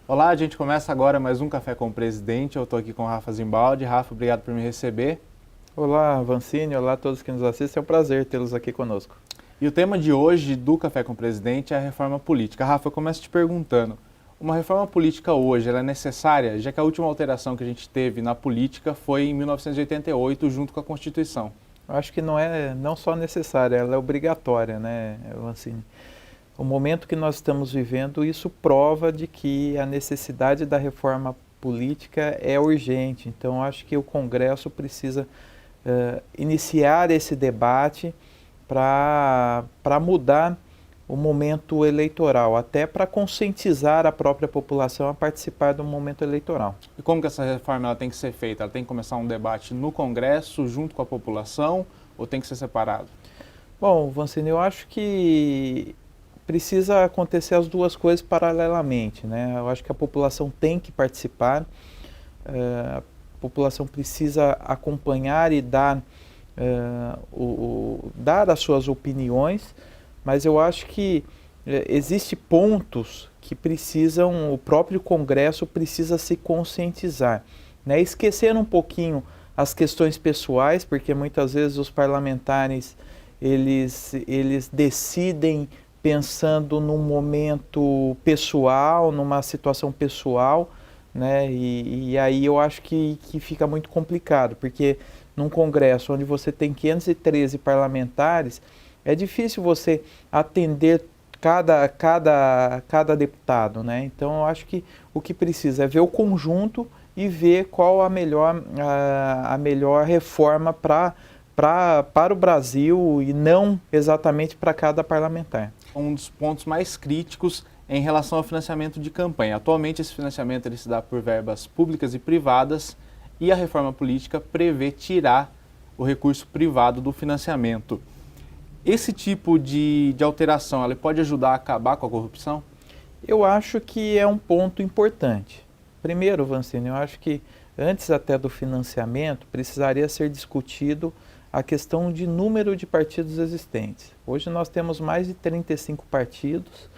Olá, a gente começa agora mais um Café com o Presidente. Eu estou aqui com o Rafa Zimbaldi. Rafa, obrigado por me receber. Olá, Vancini, olá a todos que nos assistem. É um prazer tê-los aqui conosco. E o tema de hoje do Café com o Presidente é a reforma política. Rafa, eu começo te perguntando, uma reforma política hoje, ela é necessária, já que a última alteração que a gente teve na política foi em 1988, junto com a Constituição? Eu acho que não só necessária, ela é obrigatória, né, Vancini? O momento que nós estamos vivendo, isso prova de que a necessidade da reforma política é urgente. Então, acho que o Congresso precisa iniciar esse debate para mudar o momento eleitoral, até para conscientizar a própria população a participar do momento eleitoral. E como que essa reforma ela tem que ser feita? Ela tem que começar um debate no Congresso, junto com a população, ou tem que ser separado? Bom, Vancini, eu acho que precisa acontecer as duas coisas paralelamente, né? Eu acho que a população tem que participar, a população precisa acompanhar e dar, dar as suas opiniões, mas eu acho que existem pontos que precisam, o próprio Congresso precisa se conscientizar, né? Esquecer um pouquinho as questões pessoais, porque muitas vezes os parlamentares eles decidem pensando num momento pessoal, numa situação pessoal, né? E aí eu acho que fica muito complicado, porque num Congresso onde você tem 513 parlamentares, é difícil você atender cada deputado, né? Então eu acho que o que precisa é ver o conjunto e ver qual a melhor reforma para o Brasil e não exatamente para cada parlamentar. Um dos pontos mais críticos é em relação ao financiamento de campanha. Atualmente esse financiamento ele se dá por verbas públicas e privadas e a reforma política prevê tirar o recurso privado do financiamento. Esse tipo de alteração ela pode ajudar a acabar com a corrupção? Eu acho que é um ponto importante. Primeiro, Vancini, eu acho que antes até do financiamento precisaria ser discutido a questão de número de partidos existentes. Hoje nós temos mais de 35 partidos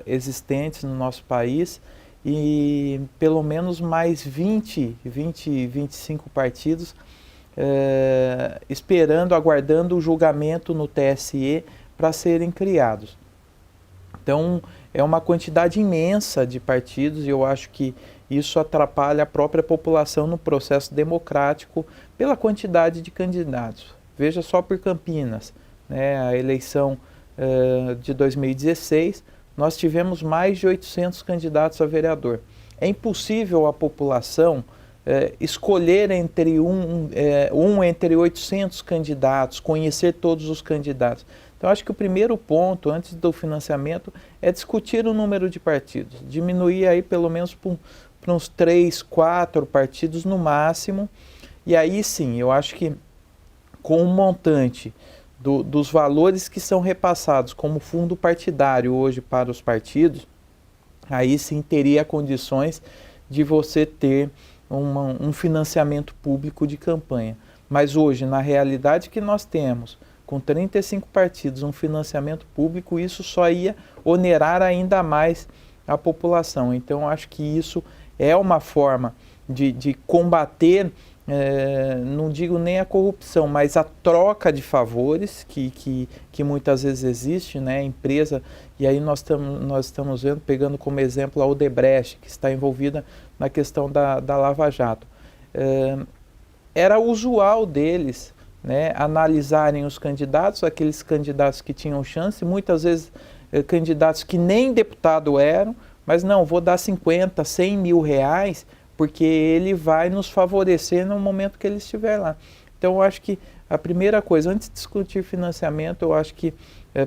existentes no nosso país e pelo menos mais 25 partidos esperando, aguardando o julgamento no TSE para serem criados. Então, é uma quantidade imensa de partidos e eu acho que isso atrapalha a própria população no processo democrático pela quantidade de candidatos. Veja só por Campinas, né, a eleição de 2016, nós tivemos mais de 800 candidatos a vereador. É impossível a população escolher entre entre 800 candidatos, conhecer todos os candidatos. Então, acho que o primeiro ponto, antes do financiamento, é discutir o número de partidos. Diminuir aí pelo menos para uns 3, 4 partidos no máximo. E aí sim, eu acho que com o montante dos valores que são repassados como fundo partidário hoje para os partidos, aí sim teria condições de você ter um financiamento público de campanha. Mas hoje, na realidade que nós temos, com 35 partidos, um financiamento público, isso só ia onerar ainda mais a população. Então, acho que isso é uma forma de combater, não digo nem a corrupção, mas a troca de favores que muitas vezes existe, né? A empresa, e aí nós estamos vendo, pegando como exemplo a Odebrecht, que está envolvida na questão da Lava Jato. Era usual deles, né, analisarem os candidatos, aqueles candidatos que tinham chance, muitas vezes candidatos que nem deputado eram, mas não, vou dar 50, 100 mil reais, porque ele vai nos favorecer no momento que ele estiver lá. Então eu acho que a primeira coisa, antes de discutir financiamento, eu acho que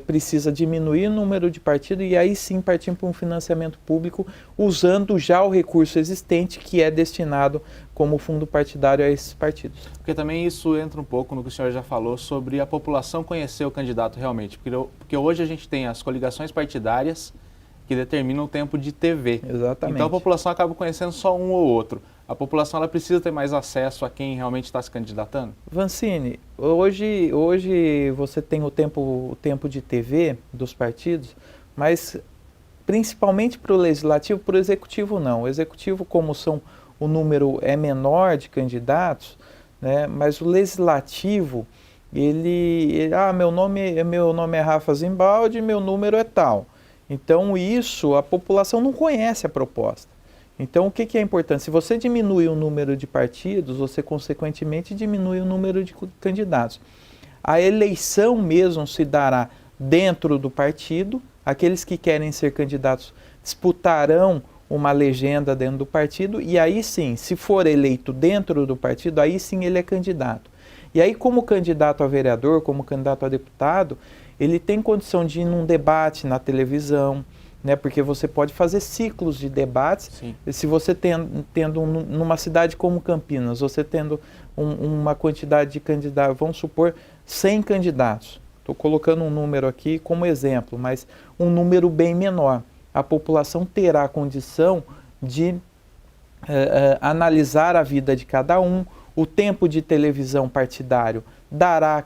precisa diminuir o número de partidos e aí sim partir para um financiamento público usando já o recurso existente que é destinado como fundo partidário a esses partidos. Porque também isso entra um pouco no que o senhor já falou sobre a população conhecer o candidato realmente. Porque hoje a gente tem as coligações partidárias que determinam o tempo de TV. Exatamente. Então a população acaba conhecendo só um ou outro. A população ela precisa ter mais acesso a quem realmente está se candidatando? Vancini, hoje você tem o tempo de TV dos partidos, mas principalmente para o legislativo, para o executivo não. O executivo, como o número é menor de candidatos, né, mas o legislativo, meu nome é Rafa Zimbaldi, meu número é tal. Então isso, a população não conhece a proposta. Então o que é importante? Se você diminui o número de partidos, você consequentemente diminui o número de candidatos. A eleição mesmo se dará dentro do partido, aqueles que querem ser candidatos disputarão uma legenda dentro do partido, e aí sim, se for eleito dentro do partido, aí sim ele é candidato. E aí, como candidato a vereador, como candidato a deputado, ele tem condição de ir num debate na televisão, né, porque você pode fazer ciclos de debates. Sim. Se você tendo numa cidade como Campinas, você tendo uma quantidade de candidatos, vamos supor 100 candidatos, estou colocando um número aqui como exemplo, mas um número bem menor. A população terá a condição de analisar a vida de cada um. O tempo de televisão partidário dará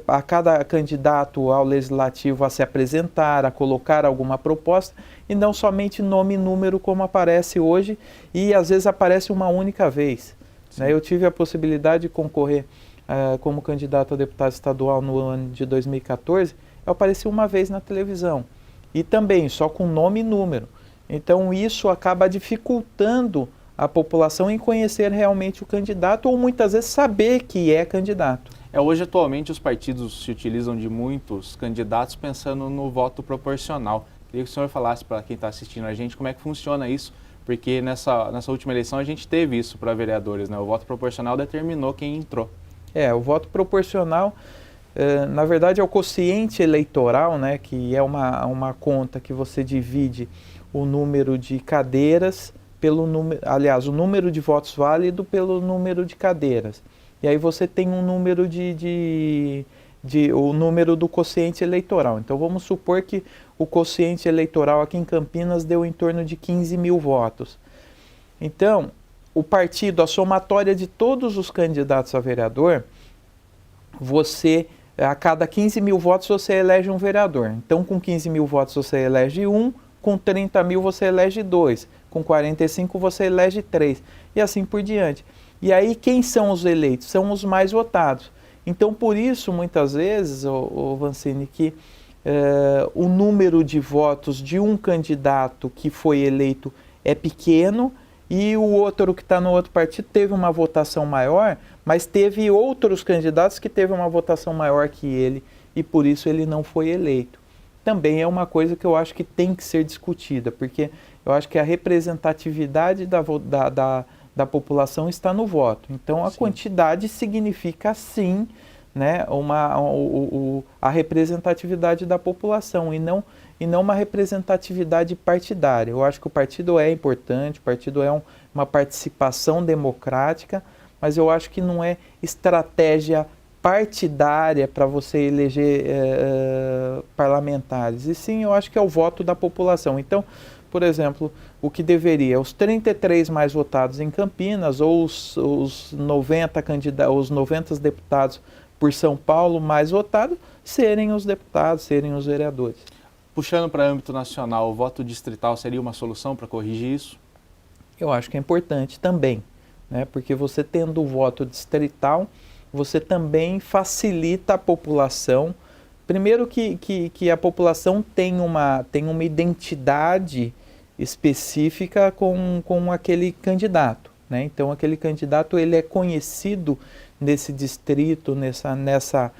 a cada candidato ao legislativo a se apresentar, a colocar alguma proposta, e não somente nome e número como aparece hoje, e às vezes aparece uma única vez. Né? Eu tive a possibilidade de concorrer como candidato a deputado estadual no ano de 2014, eu apareci uma vez na televisão, e também só com nome e número. Então isso acaba dificultando a população em conhecer realmente o candidato, ou muitas vezes saber que é candidato. Hoje, atualmente, os partidos se utilizam de muitos candidatos pensando no voto proporcional. Queria que o senhor falasse para quem está assistindo a gente como é que funciona isso, porque nessa última eleição a gente teve isso para vereadores, né? O voto proporcional determinou quem entrou. O voto proporcional, na verdade, é o quociente eleitoral, né? Que é uma conta que você divide o número de cadeiras pelo número, aliás, o número de votos válido pelo número de cadeiras. E aí você tem um número o número do quociente eleitoral. Então vamos supor que o quociente eleitoral aqui em Campinas deu em torno de 15 mil votos. Então, o partido, a somatória de todos os candidatos a vereador, a cada 15 mil votos você elege um vereador. Então com 15 mil votos você elege um, com 30 mil você elege 2, com 45 você elege 3, e assim por diante. E aí quem são os eleitos? São os mais votados. Então por isso, muitas vezes, Vancini, que o número de votos de um candidato que foi eleito é pequeno, e o outro que está no outro partido teve uma votação maior, mas teve outros candidatos que teve uma votação maior que ele, e por isso ele não foi eleito. Também é uma coisa que eu acho que tem que ser discutida, porque eu acho que a representatividade da população está no voto. Então a quantidade significa sim, né, a representatividade da população, e não uma representatividade partidária. Eu acho que o partido é importante, o partido é uma participação democrática, mas eu acho que não é estratégia partidária para você eleger parlamentares. E sim, eu acho que é o voto da população. Então, por exemplo, o que deveria, os 33 mais votados em Campinas, ou os 90 deputados por São Paulo mais votados, serem os deputados, serem os vereadores. Puxando para âmbito nacional, o voto distrital seria uma solução para corrigir isso? Eu acho que é importante também, né? Porque você tendo o voto distrital, você também facilita a população. Primeiro que a população tem uma identidade específica com aquele candidato, né? Então aquele candidato ele é conhecido nesse distrito, nessa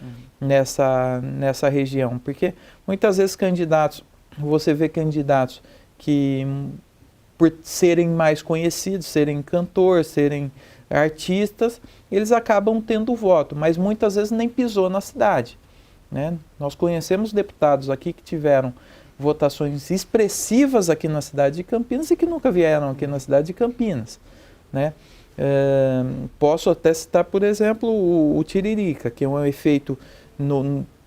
região, porque muitas vezes você vê candidatos que, por serem mais conhecidos, serem cantores, serem artistas, eles acabam tendo voto, mas muitas vezes nem pisou na cidade, né? Nós conhecemos deputados aqui que tiveram votações expressivas aqui na cidade de Campinas e que nunca vieram aqui na cidade de Campinas, né? Posso até citar, por exemplo, o Tiririca, que é um efeito,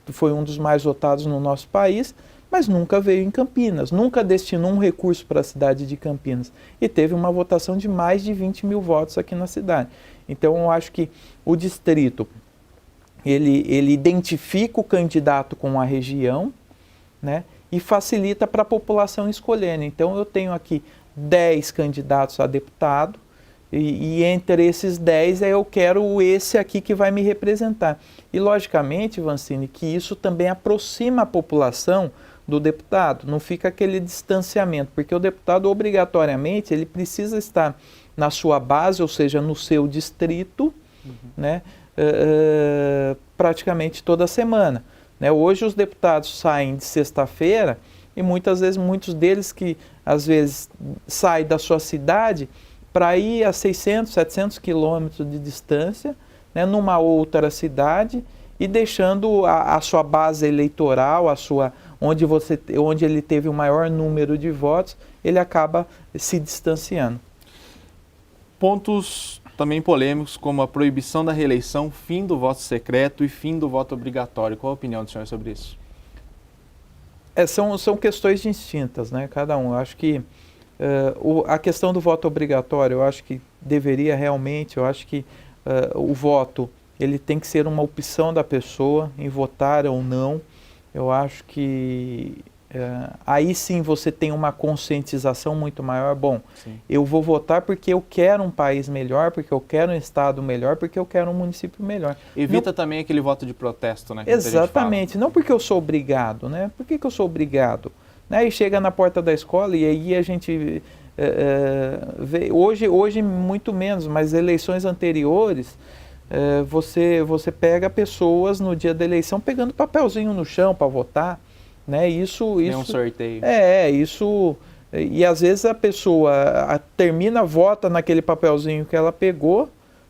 foi um dos mais votados no nosso país, mas nunca veio em Campinas, nunca destinou um recurso para a cidade de Campinas, e teve uma votação de mais de 20 mil votos aqui na cidade. Então eu acho que o distrito, ele identifica o candidato com a região, né? e facilita para a população escolher. Então eu tenho aqui 10 candidatos a deputado e entre esses 10 eu quero esse aqui que vai me representar. E logicamente, Vancini, que isso também aproxima a população do deputado, não fica aquele distanciamento, porque o deputado obrigatoriamente ele precisa estar na sua base, ou seja, no seu distrito, né, praticamente toda semana. Né? Hoje os deputados saem de sexta-feira e muitas vezes muitos deles que às vezes saem da sua cidade para ir a 600, 700 quilômetros de distância, né, numa outra cidade e deixando a sua base eleitoral, onde ele teve o maior número de votos, ele acaba se distanciando. Pontos também polêmicos, como a proibição da reeleição, fim do voto secreto e fim do voto obrigatório. Qual a opinião do senhor sobre isso? São questões distintas, né? Cada um. Eu acho que a questão do voto obrigatório, eu acho que deveria realmente, eu acho que o voto ele tem que ser uma opção da pessoa em votar ou não. Eu acho que aí sim você tem uma conscientização muito maior. Bom, sim, eu vou votar porque eu quero um país melhor, porque eu quero um estado melhor, porque eu quero um município melhor. Evita também aquele voto de protesto, né? Exatamente, não porque eu sou obrigado, né? Por que eu sou obrigado? Né? E chega na porta da escola e aí a gente vê, hoje muito menos, mas eleições anteriores, você pega pessoas no dia da eleição pegando papelzinho no chão para votar. Né? Isso um sorteio. Isso. E às vezes a pessoa termina, vota naquele papelzinho que ela pegou,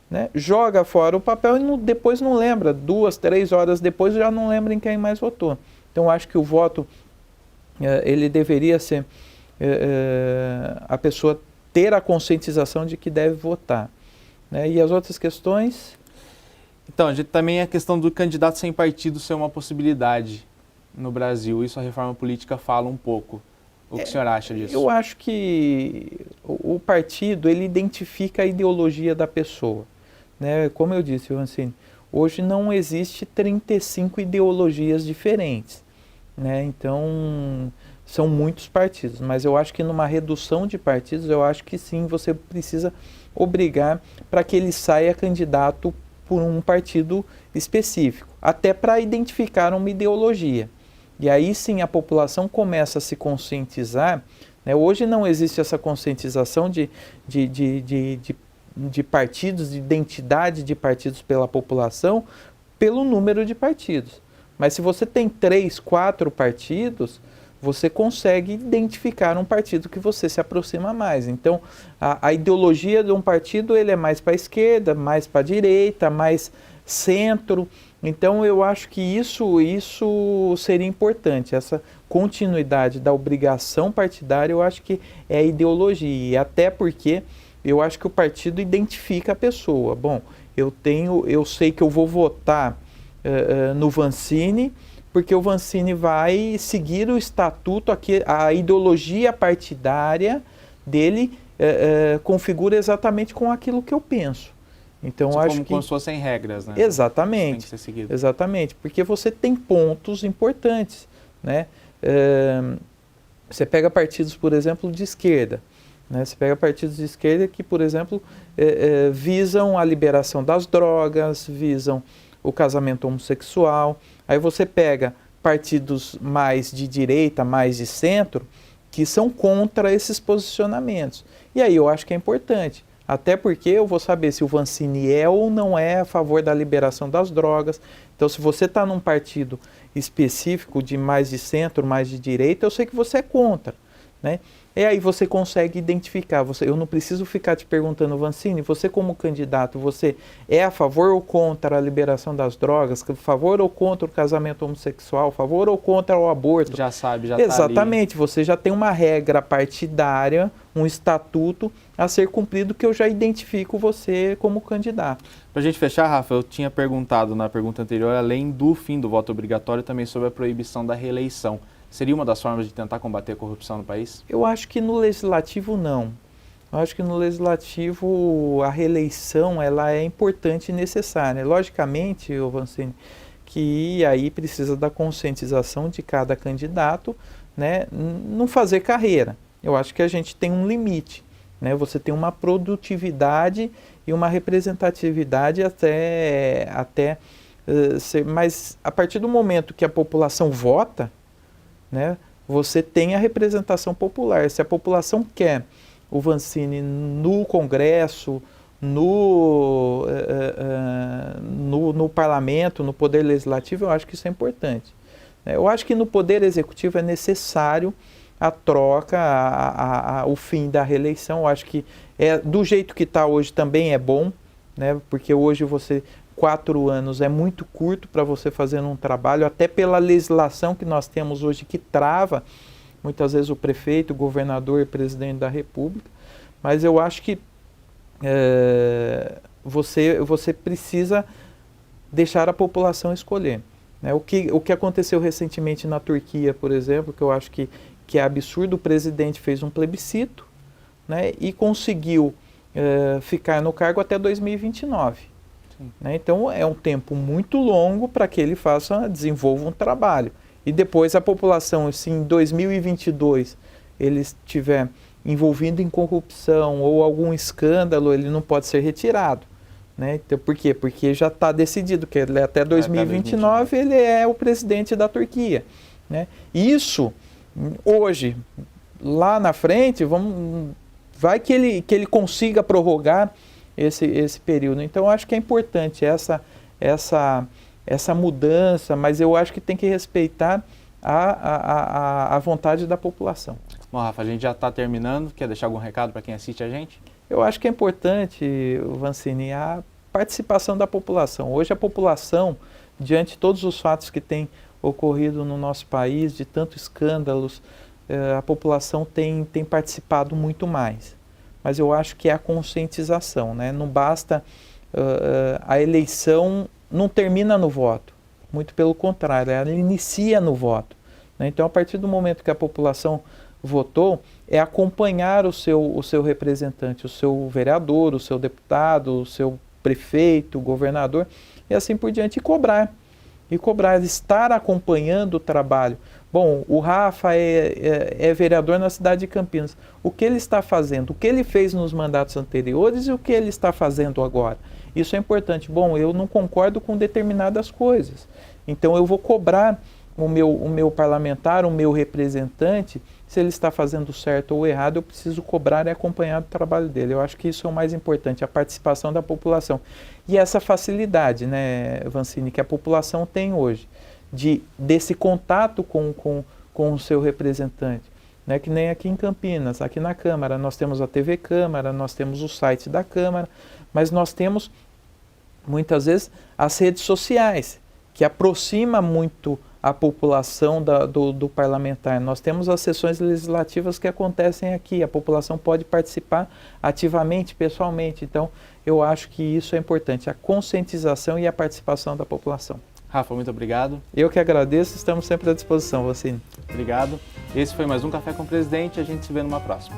né? Joga fora o papel e depois não lembra. 2, 3 horas depois já não lembra em quem mais votou. Então acho que o voto ele deveria ser a pessoa ter a conscientização de que deve votar. Né? E as outras questões? Então, também a questão do candidato sem partido ser uma possibilidade no Brasil. Isso a reforma política fala um pouco. O que o senhor acha disso? Eu acho que o partido ele identifica a ideologia da pessoa. Né? Como eu disse, Vancini, hoje não existe 35 ideologias diferentes. Né? Então, são muitos partidos. Mas eu acho que numa redução de partidos, eu acho que sim, você precisa obrigar para que ele saia candidato por um partido específico. Até para identificar uma ideologia. E aí sim a população começa a se conscientizar. Né? Hoje não existe essa conscientização de partidos, de identidade de partidos pela população, pelo número de partidos. Mas se você tem 3, 4 partidos, você consegue identificar um partido que você se aproxima mais. Então, a ideologia de um partido ele é mais para a esquerda, mais para a direita, mais centro. Então, eu acho que isso seria importante, essa continuidade da obrigação partidária, eu acho que é a ideologia, e até porque eu acho que o partido identifica a pessoa. Bom, eu sei que eu vou votar no Vancini, porque o Vancini vai seguir o estatuto, a ideologia partidária dele configura exatamente com aquilo que eu penso. Então, acho como se fossem regras, né? Exatamente. Tem que ser seguido. Exatamente, porque você tem pontos importantes, né? Você pega partidos, por exemplo, de esquerda. Né? Você pega partidos de esquerda que, por exemplo, visam a liberação das drogas, visam o casamento homossexual. Aí você pega partidos mais de direita, mais de centro, que são contra esses posicionamentos. E aí eu acho que é importante. Até porque eu vou saber se o Vancini é ou não é a favor da liberação das drogas. Então, se você está num partido específico de mais de centro, mais de direita, eu sei que você é contra. Né? E aí você consegue identificar. Eu não preciso ficar te perguntando, Vancini, você como candidato, você é a favor ou contra a liberação das drogas? A favor ou contra o casamento homossexual? A favor ou contra o aborto? Já sabe, já está ali. Exatamente, você já tem uma regra partidária, um estatuto a ser cumprido que eu já identifico você como candidato. Para a gente fechar, Rafa, eu tinha perguntado na pergunta anterior, além do fim do voto obrigatório, também sobre a proibição da reeleição. Seria uma das formas de tentar combater a corrupção no país? Eu acho que no legislativo não. Eu acho que no legislativo a reeleição ela é importante e necessária. Logicamente, Vancini, que aí precisa da conscientização de cada candidato, né, não fazer carreira. Eu acho que a gente tem um limite, né? Você tem uma produtividade e uma representatividade até ser, mas a partir do momento que a população vota, né, você tem a representação popular. Se a população quer o Vancini no Congresso, no Parlamento, no Poder Legislativo, eu acho que isso é importante. Eu acho que no Poder Executivo é necessário a troca, o fim da reeleição. Eu acho que do jeito que está hoje também é bom, né? Porque hoje 4 anos é muito curto para você fazer um trabalho, até pela legislação que nós temos hoje que trava muitas vezes o prefeito, o governador e o presidente da República. Mas eu acho que você precisa deixar a população escolher, né? O que aconteceu recentemente na Turquia, por exemplo, que eu acho que é absurdo, o presidente fez um plebiscito, né, e conseguiu ficar no cargo até 2029. Né? Então é um tempo muito longo para que ele desenvolva um trabalho. E depois a população, se em 2022 ele estiver envolvido em corrupção ou algum escândalo, ele não pode ser retirado. Né? Então, por quê? Porque já está decidido que ele, até 2029 ele é o presidente da Turquia. Né? Isso, hoje, lá na frente, vai que ele consiga prorrogar esse período. Então, eu acho que é importante essa mudança, mas eu acho que tem que respeitar a vontade da população. Bom, Rafa, a gente já está terminando. Quer deixar algum recado para quem assiste a gente? Eu acho que é importante, Vancini, a participação da população. Hoje a população, diante de todos os fatos que têm ocorrido no nosso país, de tantos escândalos, a população tem participado muito mais. Mas eu acho que é a conscientização, né? Não basta, a eleição não termina no voto, muito pelo contrário, ela inicia no voto. Né? Então, a partir do momento que a população votou, é acompanhar o seu representante, o seu vereador, o seu deputado, o seu prefeito, o governador, e assim por diante, e cobrar, estar acompanhando o trabalho. Bom, o Rafa é vereador na cidade de Campinas. O que ele está fazendo? O que ele fez nos mandatos anteriores e o que ele está fazendo agora? Isso é importante. Bom, eu não concordo com determinadas coisas. Então eu vou cobrar o meu parlamentar, o meu representante, se ele está fazendo certo ou errado, eu preciso cobrar e acompanhar o trabalho dele. Eu acho que isso é o mais importante, a participação da população. E essa facilidade, né, Vancini, que a população tem hoje, desse contato com o seu representante. Né, que nem aqui em Campinas, aqui na Câmara, nós temos a TV Câmara, nós temos o site da Câmara, mas nós temos, muitas vezes, as redes sociais, que aproxima muito a população do parlamentar. Nós temos as sessões legislativas que acontecem aqui, a população pode participar ativamente, pessoalmente. Então, eu acho que isso é importante, a conscientização e a participação da população. Rafa, muito obrigado. Eu que agradeço, estamos sempre à disposição, Vancini. Obrigado. Esse foi mais um Café com o Presidente, a gente se vê numa próxima.